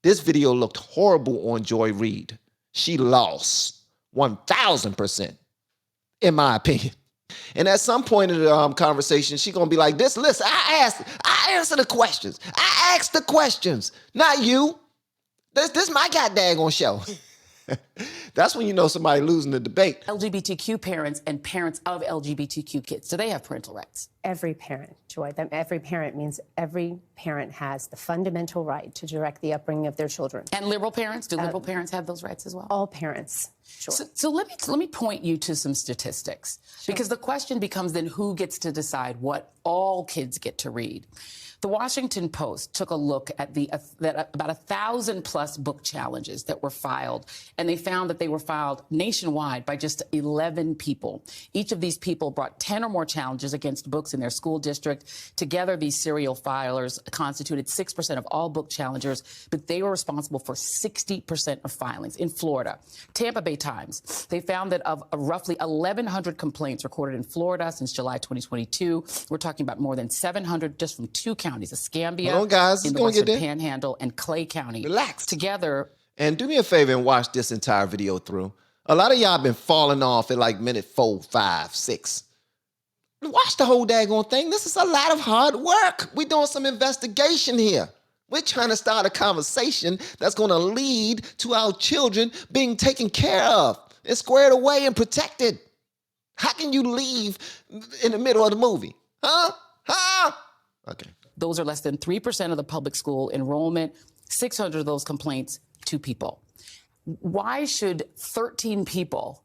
This video looked horrible on Joy Reid. She lost 1,000%, in my opinion. And at some point in the conversation, she's going to be like, listen, I answer the questions. I ask the questions, not you. This my goddamn show. That's when you know somebody losing the debate. LGBTQ parents and parents of LGBTQ kids, do they have parental rights? Every parent, Joy. Every parent means every parent has the fundamental right to direct the upbringing of their children. And liberal parents? Do liberal parents have those rights as well? All parents. Sure. So let me point you to some statistics, because the question becomes then who gets to decide what all kids get to read. The Washington Post took a look at about 1,000+ book challenges that were filed, and they found that they were filed nationwide by just 11 people. Each of these people brought 10 or more challenges against books in their school district. Together, these serial filers constituted 6% of all book challengers, but they were responsible for 60% of filings. In Florida, Tampa Bay Times, they found that of roughly 1,100 complaints recorded in Florida since July 2022, we're talking about more than 700 just from two counties, Escambia in the Western Panhandle and Clay County. Relax. Together. And do me a favor and watch this entire video through. A lot of y'all been falling off at like minute 4, 5, 6. Watch the whole daggone thing. This is a lot of hard work. We're doing some investigation here. We're trying to start a conversation that's going to lead to our children being taken care of and squared away and protected. How can you leave in the middle of the movie? Huh? Okay. Those are less than 3% of the public school enrollment, 600 of those complaints, 2 people. Why should 13 people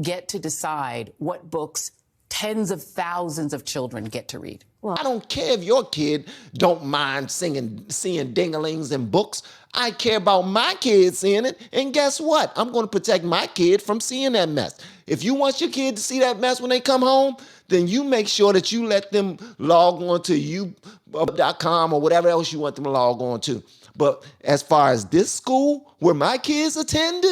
get to decide what books tens of thousands of children get to read? Well, I don't care if your kid don't mind seeing ding-a-lings in books. I care about my kid seeing it, and guess what? I'm going to protect my kid from seeing that mess. If you want your kid to see that mess when they come home, then you make sure that you let them log on to you.com or whatever else you want them to log on to. But as far as this school where my kids attend,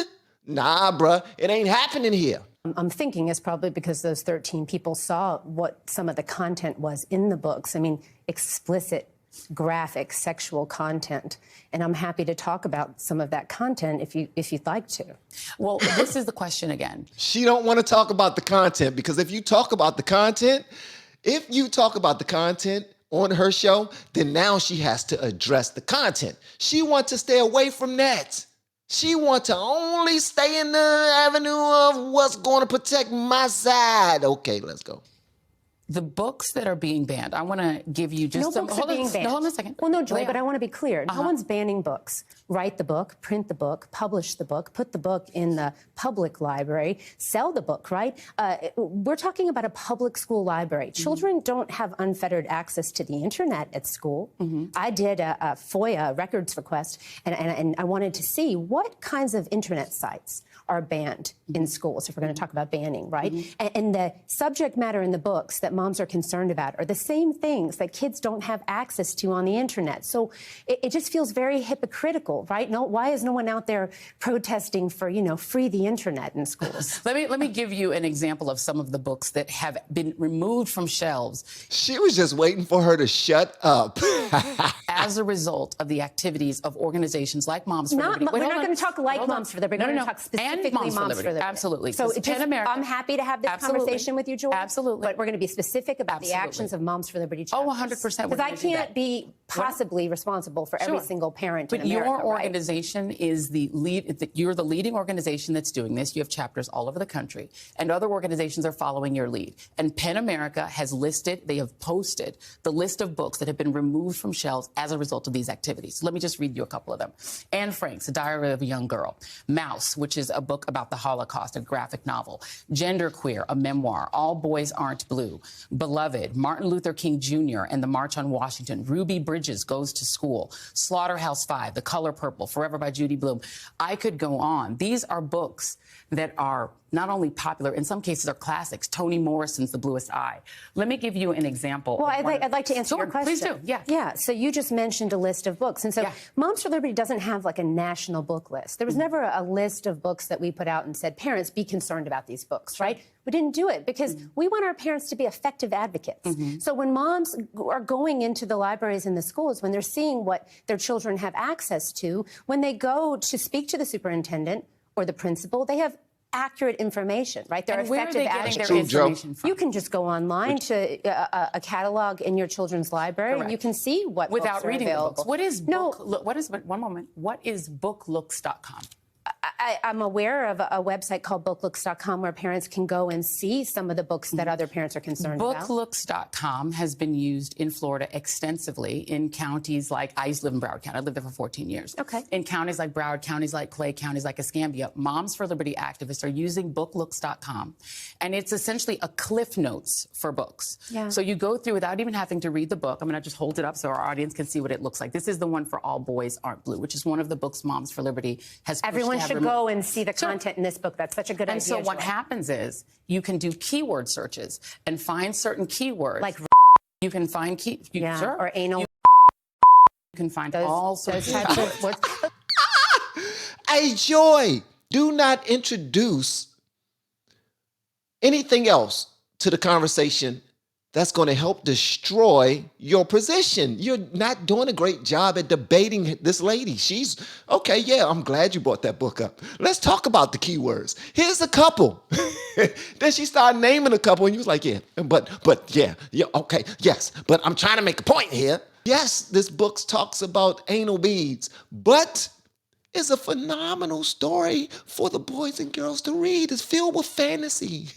nah, bruh, it ain't happening here. I'm thinking it's probably because those 13 people saw what some of the content was in the books. I mean, explicit, graphic, sexual content. And I'm happy to talk about some of that content if you'd like to. Well, this is the question again. She don't want to talk about the content, because if you talk about the content on her show, then now she has to address the content. She wants to stay away from that. She wants to only stay in the avenue of what's going to protect my side. Okay, let's go. The books that are being banned, I want to give you just some... Books are being banned. No, hold on a second. Well, no, Joy, but I want to be clear. No one's banning books. Write the book, print the book, publish the book, put the book in the public library, sell the book, right? We're talking about a public school library. Children don't have unfettered access to the internet at school. I did a FOIA records request, and I wanted to see what kinds of internet sites are banned in schools, if we're going to talk about banning, right? And the subject matter in the books that moms are concerned about are the same things that kids don't have access to on the internet. So it just feels very hypocritical, right? No, why is no one out there protesting for, free the internet in schools? Let me give you an example of some of the books that have been removed from shelves. She was just waiting for her to shut up. As a result of the activities of organizations like Moms for Liberty. We're not going to talk like Moms for Liberty. We're going to talk specifically Moms for Liberty. Absolutely. So I'm happy to have this conversation with you, Joy. Absolutely. But we're going to be specific about the actions of Moms for Liberty chapters. Oh, 100%. Because I can't be possibly responsible for every single parent in America. But your organization is the lead. You're the leading organization that's doing this. You have chapters all over the country, and other organizations are following your lead. And PEN America has listed, they have posted the list of books that have been removed from shelves as a result of these activities. So let me just read you a couple of them. Anne Frank's A Diary of a Young Girl. Mouse, which is a book about the Holocaust, a graphic novel. Genderqueer, a memoir. All Boys Aren't Blue. Beloved, Martin Luther King Jr. and the March on Washington. Ruby Bridges Goes to School. Slaughterhouse 5, The Color Purple, Forever by Judy Blume. I could go on. These are books that are not only popular, in some cases are classics. Toni Morrison's The Bluest Eye. Let me give you an example. Well, I'd like to answer your question. Please do, yeah. Yeah, so you just mentioned a list of books. And so Moms for Liberty doesn't have like a national book list. There was never a list of books that we put out and said, parents, be concerned about these books, right? We didn't do it because we want our parents to be effective advocates. So when moms are going into the libraries and the schools, when they're seeing what their children have access to, when they go to speak to the superintendent or the principal, they have accurate information, right? They're effective advocates. Their information from? You can just go online to a catalog in your children's library, and you can see what without books are reading available. The books. What is one moment? What is booklooks.com? I'm aware of a website called booklooks.com where parents can go and see some of the books that other parents are concerned about. Booklooks.com has been used in Florida extensively in counties like, I used to live in Broward County. I lived there for 14 years. Okay. In counties like Broward, counties like Clay, counties like Escambia, Moms for Liberty activists are using booklooks.com. And it's essentially a cliff notes for books. Yeah. So you go through without even having to read the book. I'm going to just hold it up so our audience can see what it looks like. This is the one for All Boys Aren't Blue, which is one of the books Moms for Liberty has pushed. Everyone should go and see the content in this book. That's such a good idea. And so what happens is you can do keyword searches and find certain keywords. Like you can find sure. Or anal. You can find all sorts of types of words. Hey, Joy, do not introduce anything else to the conversation that's going to help destroy your position. You're not doing a great job at debating this lady. She's, okay, yeah, I'm glad you brought that book up. Let's talk about the keywords. Here's a couple. Then she started naming a couple, and you was like, yeah, but yeah, okay, yes, but I'm trying to make a point here. Yes, this book talks about anal beads, but it's a phenomenal story for the boys and girls to read. It's filled with fantasy.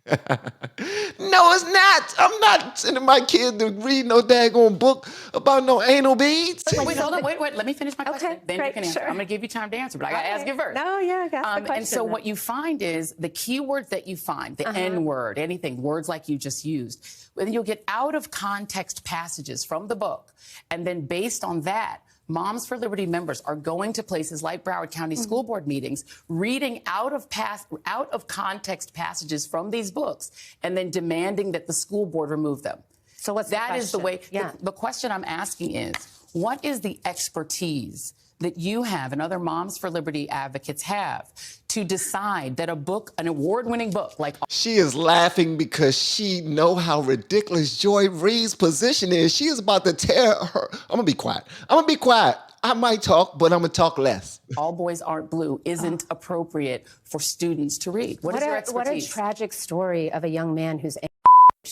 No, it's not. I'm not sending my kid to read no daggone book about no anal beads. Wait, hold on. Wait. Let me finish my question. Okay, then great, you can answer. sure. I'm going to give you time to answer, but I got to ask you first. No, yeah, I got the question. And so what you find is the keywords that you find, the N-word, anything, words like you just used, then you'll get out of context passages from the book. And then based on that, Moms for Liberty members are going to places like Broward County School Board meetings, reading out of context passages from these books, and then demanding that the school board remove them. So what's that is the way. Yeah. The question I'm asking is, what is the expertise that you have and other Moms for Liberty advocates have to decide that a book, an award-winning book like... She is laughing because she know how ridiculous Joy Reid's position is. She is about to tear her... I'm going to be quiet. I might talk, but I'm going to talk less. All Boys Aren't Blue isn't appropriate for students to read. What is your expertise? What a tragic story of a young man who's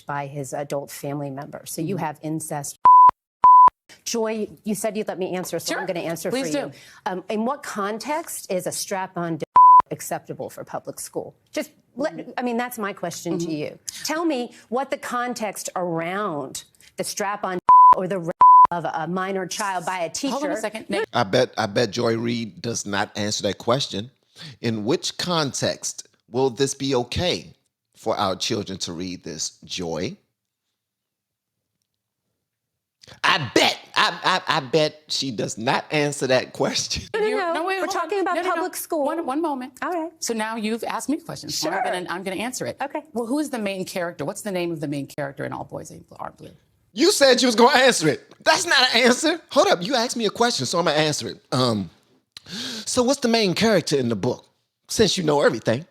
by his adult family member. So you have incest. Joy, you said you'd let me answer, so I'm going to answer for you. Please do. In what context is a strap-on acceptable for public school? Just, that's my question to you. Tell me what the context around the strap-on or the of a minor child by a teacher. Hold on a second. I bet Joy Reid does not answer that question. In which context will this be okay for our children to read this, Joy? I bet she does not answer that question. No, we're talking about public school. One moment. All right. So now you've asked me questions. Sure. I'm going to answer it. Okay. Well, who's the main character? What's the name of the main character in All Boys Aren't Blue? You said you was going to answer it. That's not an answer. Hold up. You asked me a question, so I'm going to answer it. So what's the main character in the book? Since you know everything.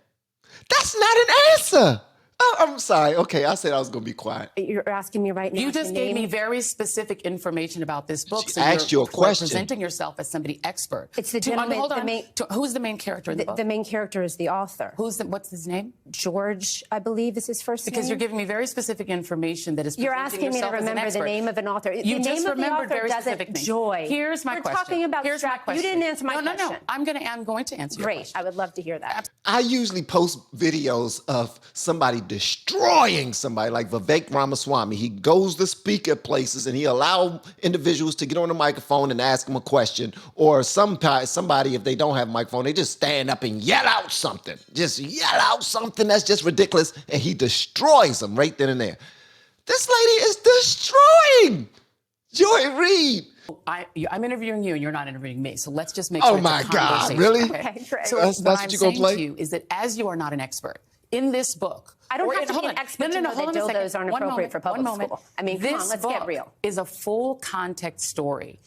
That's not an answer. Oh, I'm sorry. Okay, I said I was going to be quiet. You're asking me right now. You just gave me very specific information about this book. She asked you a question. Presenting yourself as somebody expert. It's the gentleman. Hold on. Who's the main character in the book? The main character is the author. What's his name? George, I believe, is his first name. Because you're giving me very specific information that is. You're asking me to remember the name of an author. You the just name of the remembered author very doesn't. specific names. Joy. Here's my question. We're talking about. Here's my question. You didn't answer my question. No. I'm going to answer your question. Great. I would love to hear that. I usually post videos of somebody destroying somebody like Vivek Ramaswamy. He goes to speak at places and he allows individuals to get on the microphone and ask him a question, or somebody, if they don't have a microphone, they just stand up and yell out something. Just yell out something that's just ridiculous, and he destroys them right then and there. This lady is destroying Joy Reid. I'm interviewing you and you're not interviewing me. So let's just make Oh sure it's my a God, conversation. really? Okay, great. So That's what what I'm you're gonna saying play? to you is that as you are not an expert in this book, I don't have to be an expert to know that dildos aren't appropriate for public school. I mean, come on, let's get real. This book is a full context story.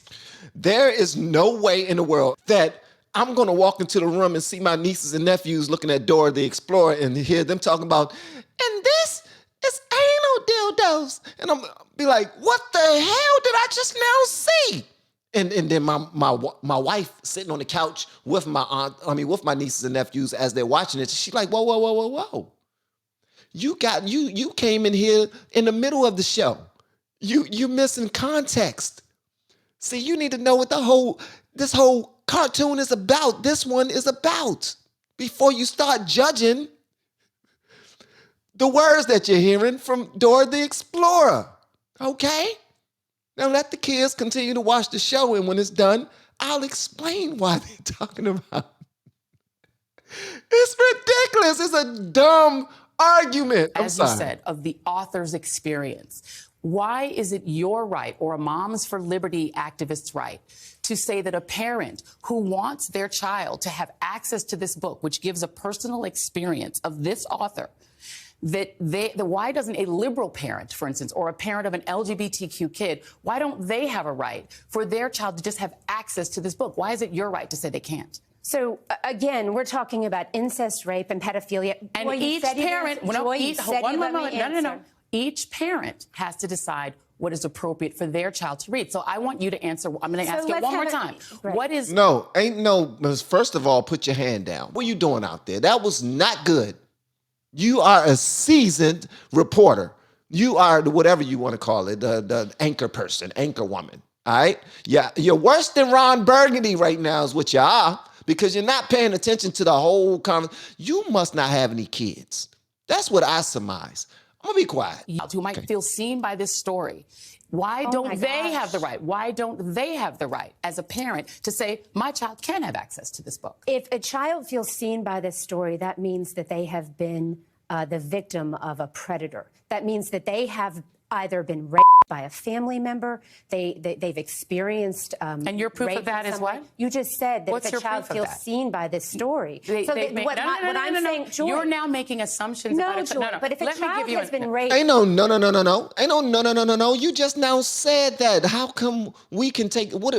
There is no way in the world that I'm going to walk into the room and see my nieces and nephews looking at Dora the Explorer and hear them talking about, and this is anal dildos. And I'm be like, what the hell did I just now see? And then my wife sitting on the couch with with my nieces and nephews as they're watching it. She's like, whoa. You came in here in the middle of the show. You missing context. See, you need to know what this whole cartoon is about. This one is about. Before you start judging the words that you're hearing from Dora the Explorer. Okay? Now let the kids continue to watch the show, and when it's done, I'll explain why they're talking about it. It's ridiculous. It's a dumb argument. As you said, of the author's experience. Why is it your right or a Moms for Liberty activist's right to say that a parent who wants their child to have access to this book, which gives a personal experience of this author, why doesn't a liberal parent, for instance, or a parent of an LGBTQ kid, why don't they have a right for their child to just have access to this book? Why is it your right to say they can't? So, again, we're talking about incest, rape, and pedophilia. And each parent, each parent has to decide what is appropriate for their child to read. So I want you to answer. I'm going to ask it one more time. What is... No, first of all, put your hand down. What are you doing out there? That was not good. You are a seasoned reporter. You are whatever you want to call it, the anchor person, anchor woman. All right? Yeah, you're worse than Ron Burgundy right now is what you are, because you're not paying attention to the whole conversation. You must not have any kids. That's what I surmise. I'm going to be quiet. Who might feel seen by this story. Why don't they have the right? Why don't they have the right as a parent to say, my child can have access to this book? If a child feels seen by this story, that means that they have been the victim of a predator. That means that they have either been raped by a family member, they've experienced and your proof of that is what? You just said that What's if a child feels seen by this story. What I'm saying, Joy, you're now making assumptions about it. No, but if a child has been raped... Ain't no. You just now said that. How come we can take... What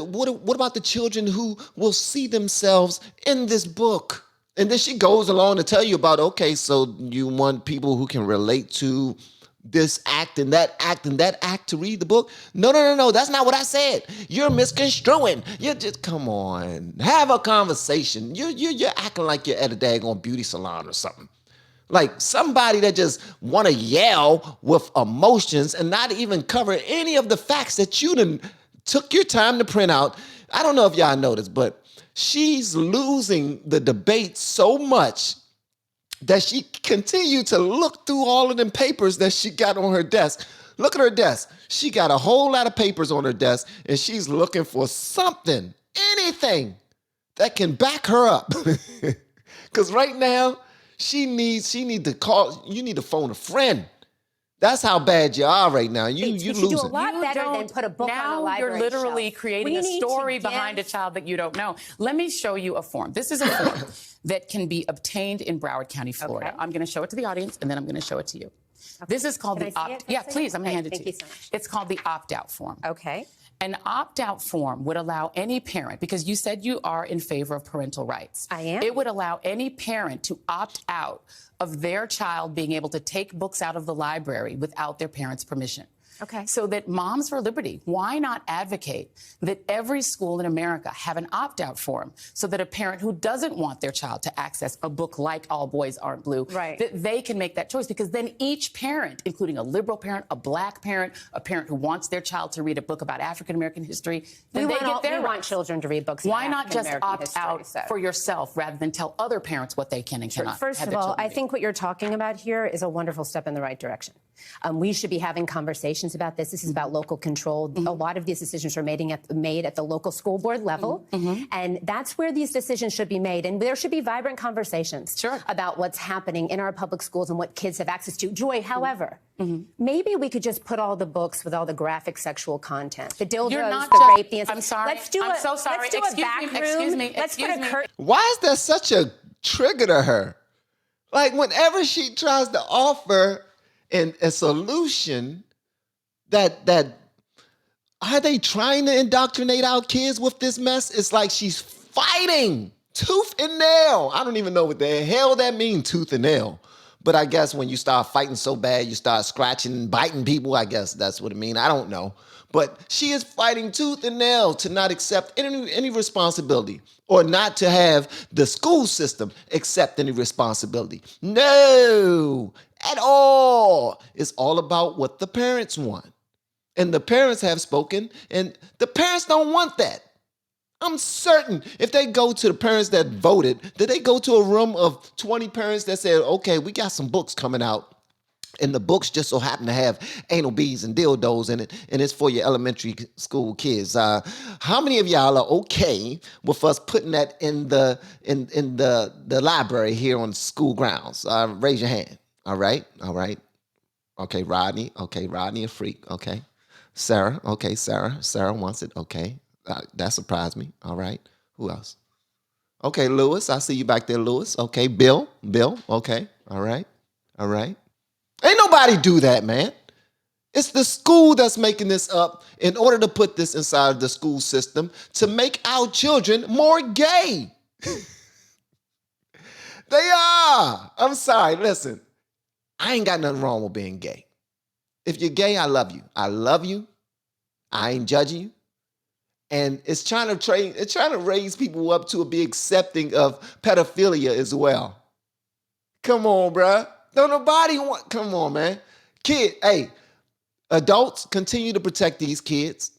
about the children who will see themselves in this book? And then she goes along to tell you about, okay, so you want people who can relate to this act and that act to read the book? No. That's not what I said. You're misconstruing. You just, come on, have a conversation. You're acting like you're at a daggone beauty salon or something. Like somebody that just want to yell with emotions and not even cover any of the facts that you done took your time to print out. I don't know if y'all noticed, but she's losing the debate so much that she continued to look through all of them papers that she got on her desk. Look at her desk. She got a whole lot of papers on her desk, and she's looking for something, anything that can back her up. Because right now, you need to phone a friend. That's how bad you are right now. You losing. Do a lot better than put a book on a library Now you're literally shelf. creating a story behind a child that you don't know. Let me show you a form. This is a form that can be obtained in Broward County, Florida. Okay. I'm going to show it to the audience, and then I'm going to show it to you. Okay. This is called the opt. Yeah, please. I'm going to hand it to you. Thank you so much. It's called the opt-out form. Okay. An opt-out form would allow any parent, because you said you are in favor of parental rights. I am. It would allow any parent to opt out of their child being able to take books out of the library without their parents' permission. Okay. So that Moms for Liberty, why not advocate that every school in America have an opt-out form so that a parent who doesn't want their child to access a book like All Boys Aren't Blue, that they can make that choice? Because then each parent, including a liberal parent, a black parent, a parent who wants their child to read a book about African-American history, then they get their rights. We want children to read books about Why not just opt out history, for yourself rather than tell other parents what they can and cannot? First of all, I think what you're talking about here is a wonderful step in the right direction. We should be having conversations about this. This is about local control. A lot of these decisions are made at the local school board level, and that's where these decisions should be made. And there should be vibrant conversations about what's happening in our public schools and what kids have access to. Joy, however, maybe we could just put all the books with all the graphic sexual content, the dildos, the rape, the incest. I'm sorry. Let's do I'm so sorry. Let's do a back room. Excuse me. Let's put a curtain. Why is that such a trigger to her? Like, whenever she tries to offer a solution that are they trying to indoctrinate our kids with this mess? It's like she's fighting tooth and nail. I don't even know what the hell that means, tooth and nail. But I guess when you start fighting so bad, you start scratching and biting people. I guess that's what it means. I don't know. But she is fighting tooth and nail to not accept any responsibility, or not to have the school system accept any responsibility. No, at all. It's all about what the parents want. And the parents have spoken, and the parents don't want that. I'm certain if they go to the parents that voted, did they go to a room of 20 parents that said, okay, we got some books coming out, and the books just so happen to have anal beads and dildos in it, and it's for your elementary school kids. How many of y'all are okay with us putting that in the library here on school grounds? Raise your hand. All right. Okay, Rodney. Okay, Rodney, a freak. Okay, Sarah. Okay, Sarah wants it. Okay, that surprised me. All right. Who else? Okay, Lewis. I see you back there, Lewis. Okay, Bill. Okay. All right. Ain't nobody do that, man. It's the school that's making this up in order to put this inside of the school system to make our children more gay. They are. I'm sorry. Listen, I ain't got nothing wrong with being gay. If you're gay, I love you. I ain't judging you. And it's trying to raise people up to be accepting of pedophilia as well. Come on, bruh. Don't nobody want, come on, man. Adults, continue to protect these kids.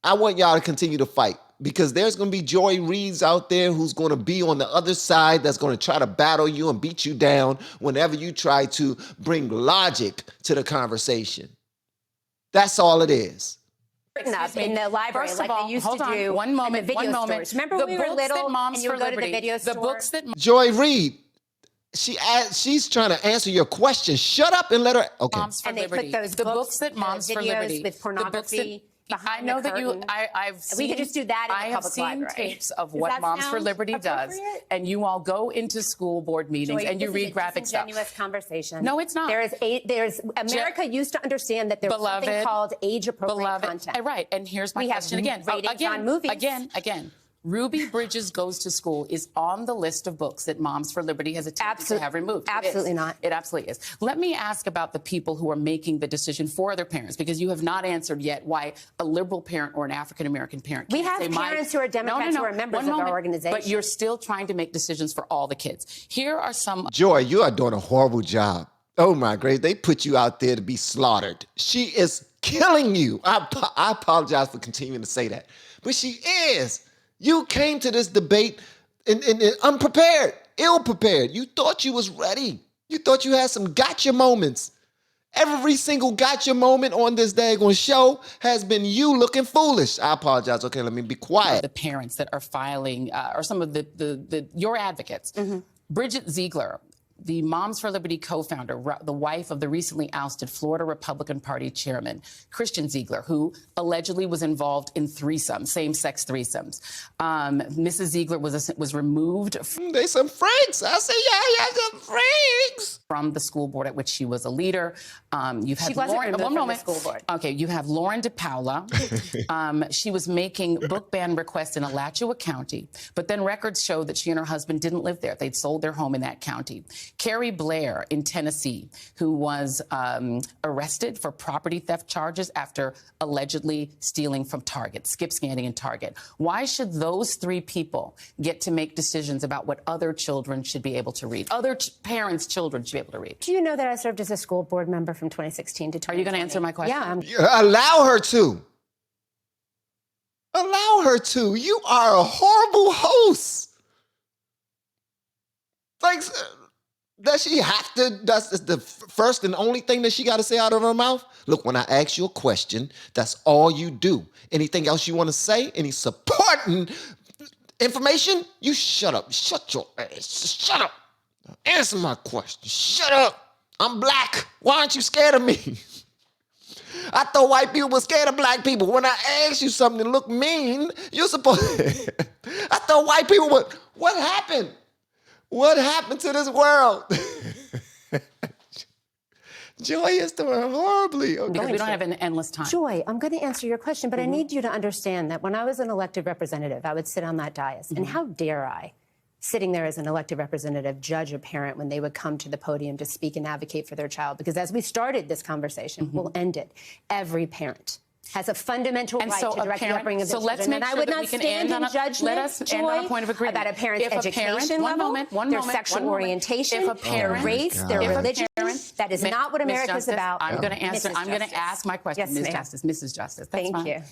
I want y'all to continue to fight, because there's going to be Joy Reeds out there who's going to be on the other side that's going to try to battle you and beat you down whenever you try to bring logic to the conversation. That's all it is. Up in the library, First like of all, they used hold to on. do. One moment. in the video stores. Remember the we were books little that Moms and you for would go to the Liberty, video store? The books that Joy Reid, she's trying to answer your question. Shut up and let her. Okay. Moms for And they Liberty. put those The books that Moms for videos Liberty. with pornography I know that you. I've seen. We could just do that in I the have public seen library. tapes of Does what that Moms for sound Liberty does, appropriate? and you all go into school board meetings Joy, and you this read is graphic a stuff. disingenuous conversation. No, it's not. There's America used to understand that there was something called age-appropriate content. Right, and here's my We have question again. ratings on movies. Again. Ruby Bridges Goes to School is on the list of books that Moms for Liberty has attempted to have removed. Absolutely not. It absolutely is. Let me ask about the people who are making the decision for their parents, because you have not answered yet why a liberal parent or an African-American parent can't We have parents who are Democrats who are members of our organization. But you're still trying to make decisions for all the kids. Here are some... Joy, you are doing a horrible job. Oh, my grace. They put you out there to be slaughtered. She is killing you. I apologize for continuing to say that. But she is. You came to this debate unprepared, ill-prepared. You thought you was ready. You thought you had some gotcha moments. Every single gotcha moment on this daggone show has been you looking foolish. I apologize. Okay, let me be quiet. The parents that are filing, or some of your advocates. Bridget Ziegler, the Moms for Liberty co-founder, the wife of the recently ousted Florida Republican Party chairman, Christian Ziegler, who allegedly was involved in threesomes, same-sex threesomes. Mrs. Ziegler was removed. They some freaks. I say, yeah, some freaks. From the school board at which she was a leader. You've had she wasn't Lauren, removed one from moment. the school board. Okay, you have Lauren DePaula. She was making book ban requests in Alachua County, but then records show that she and her husband didn't live there. They'd sold their home in that county. Carrie Blair in Tennessee, who was arrested for property theft charges after allegedly stealing from Target, skip scanning in Target. Why should those three people get to make decisions about what other children should be able to read? Other parents' children should be able to read. Do you know that I served as a school board member from 2016 to 2020? Are you going to answer my question? Yeah. Allow her to. Allow her to. You are a horrible host. Like, Does she have to? That's the first and only thing that she got to say out of her mouth? Look, when I ask you a question, that's all you do. Anything else you want to say? Any supporting information? You shut up. Shut your ass. Shut up. Answer my question. Shut up. I'm black. Why aren't you scared of me? I thought white people were scared of black people. When I ask you something that look mean, you're supposed I thought white people were, what happened? What happened to this world? Joy is doing horribly. Okay. Because we don't have an endless time. Joy, I'm going to answer your question, but I need you to understand that when I was an elected representative, I would sit on that dais, and how dare I, sitting there as an elected representative, judge a parent when they would come to the podium to speak and advocate for their child? Because as we started this conversation, we'll end it. Every parent has a fundamental right to direct the upbringing of their children. And I would not stand in judgment, let us end on a point of agreement. About a parent's education level, their sexual orientation, their race, their religion. That is not what America is about. I'm going to answer. I'm going to ask my question, Ms. Justice. Mrs. Justice. That's Thank you.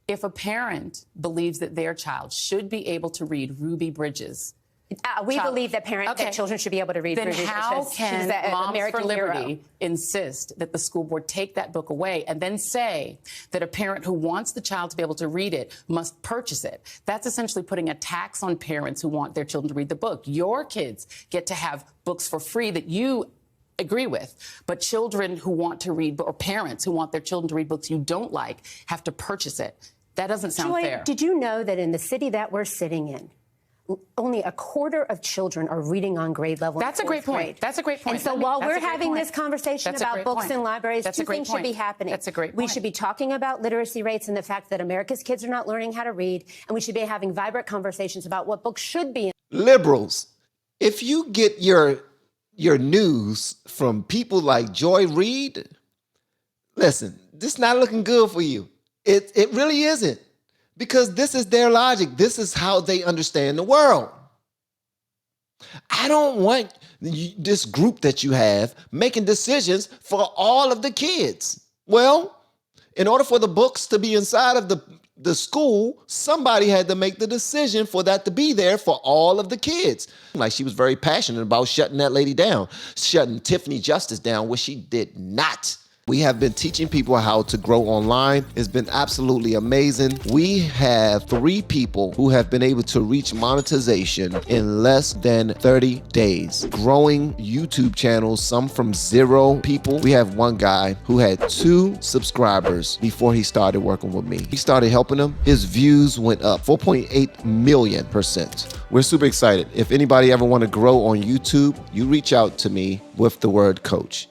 If a parent believes that their child should be able to read Ruby Bridges, we believe that children should be able to read. Then Bridges. how can Moms American for Liberty hero. insist that the school board take that book away and then say that a parent who wants the child to be able to read it must purchase it? That's essentially putting a tax on parents who want their children to read the book. Your kids get to have books for free that you agree with, but children who want to read, or parents who want their children to read books you don't like, have to purchase it. That doesn't sound Joy, fair. Did you know that in the city that we're sitting in, only a quarter of children are reading on grade level? That's a great point. Grade. That's a great point. And so while we're having this conversation about books in libraries, two things should be happening. That's a great point. We should be talking about literacy rates and the fact that America's kids are not learning how to read, and we should be having vibrant conversations about what books should be. Liberals, if you get your news from people like Joy Reid, listen, this is not looking good for you. It really isn't. Because this is their logic. This is how they understand the world. I don't want this group that you have making decisions for all of the kids. Well, in order for the books to be inside of the school, somebody had to make the decision for that to be there for all of the kids. Like, she was very passionate about shutting that lady down, shutting Tiffany Justice down, which she did not. We have been teaching people how to grow online. It's been absolutely amazing. We have 3 people who have been able to reach monetization in less than 30 days. Growing YouTube channels, some from 0 people. We have one guy who had 2 subscribers before he started working with me. He started helping him. His views went up 4.8 million%. We're super excited. If anybody ever want to grow on YouTube, you reach out to me with the word coach.